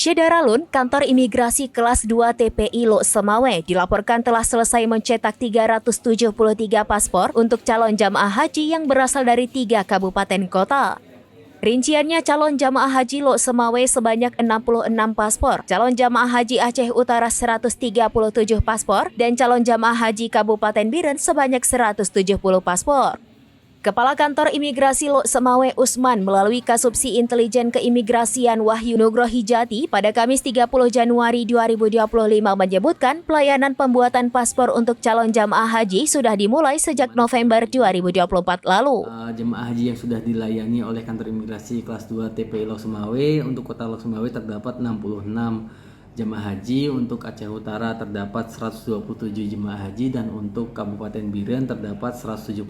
Syedaralun, kantor imigrasi kelas 2 TPI Lok Semawe dilaporkan telah selesai mencetak 373 paspor untuk calon jamaah haji yang berasal dari 3 kabupaten kota. Rinciannya calon jamaah haji Lok Semawe sebanyak 66 paspor, calon jamaah haji Aceh Utara 137 paspor, dan calon jamaah haji Kabupaten Biren sebanyak 170 paspor. Kepala Kantor Imigrasi Lok Semawe Usman melalui Kasubsi Intelijen Keimigrasian Wahyu Nugrohi Jati pada Kamis 30 Januari 2025 menyebutkan pelayanan pembuatan paspor untuk calon jamaah haji sudah dimulai sejak November 2024 lalu. Jemaah haji yang sudah dilayani oleh Kantor Imigrasi kelas 2 TPI Lok Semawe, untuk Kota Lok Semawe terdapat 66 jemaah haji, untuk Aceh Utara terdapat 127 jemaah haji, dan untuk Kabupaten Biren terdapat 170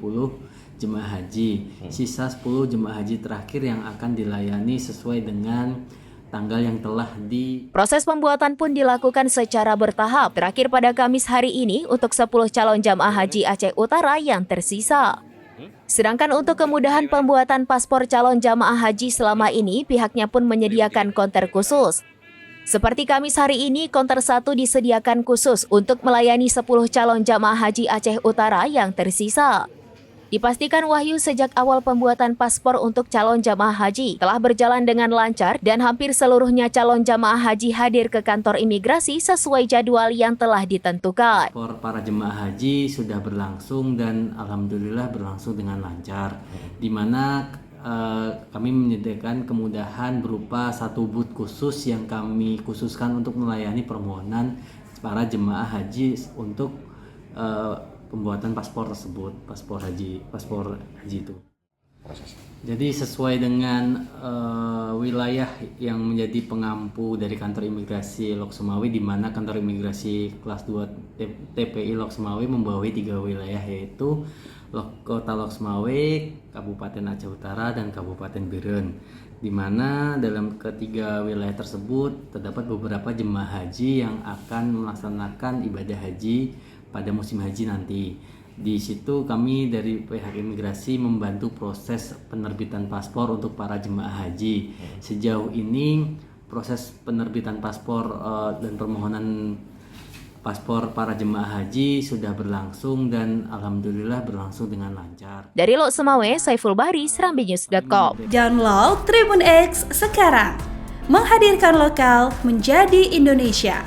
jemaah haji. Sisa 10 jemaah haji terakhir yang akan dilayani sesuai dengan tanggal yang telah Proses pembuatan pun dilakukan secara bertahap. Terakhir pada Kamis hari ini untuk 10 calon jamaah haji Aceh Utara yang tersisa. Sedangkan untuk kemudahan pembuatan paspor calon jamaah haji selama ini, pihaknya pun menyediakan konter khusus. Seperti Kamis hari ini, konter 1 disediakan khusus untuk melayani 10 calon jamaah haji Aceh Utara yang tersisa. Dipastikan Wahyu sejak awal pembuatan paspor untuk calon jamaah haji telah berjalan dengan lancar dan hampir seluruhnya calon jamaah haji hadir ke kantor imigrasi sesuai jadwal yang telah ditentukan. Paspor para jemaah haji sudah berlangsung dan alhamdulillah berlangsung dengan lancar, di mana kami menyediakan kemudahan berupa satu booth khusus yang kami khususkan untuk melayani permohonan para jemaah haji untuk pembuatan paspor tersebut, paspor haji itu. Jadi sesuai dengan wilayah yang menjadi pengampu dari kantor imigrasi Lok Semawe, di mana kantor imigrasi kelas 2 TPI Lok Semawe membawahi 3 wilayah, yaitu Kota Lok Semawe, Kabupaten Aceh Utara, dan Kabupaten Biren, di mana dalam ketiga wilayah tersebut terdapat beberapa jemaah haji yang akan melaksanakan ibadah haji pada musim haji nanti. Di situ kami dari pihak imigrasi membantu proses penerbitan paspor untuk para jemaah haji. Sejauh ini proses penerbitan paspor dan permohonan paspor para jemaah haji sudah berlangsung dan alhamdulillah berlangsung dengan lancar. Dari Lok Semawe, Saiful Bahri, serambinews.com. Download Tribun X sekarang, menghadirkan lokal menjadi Indonesia.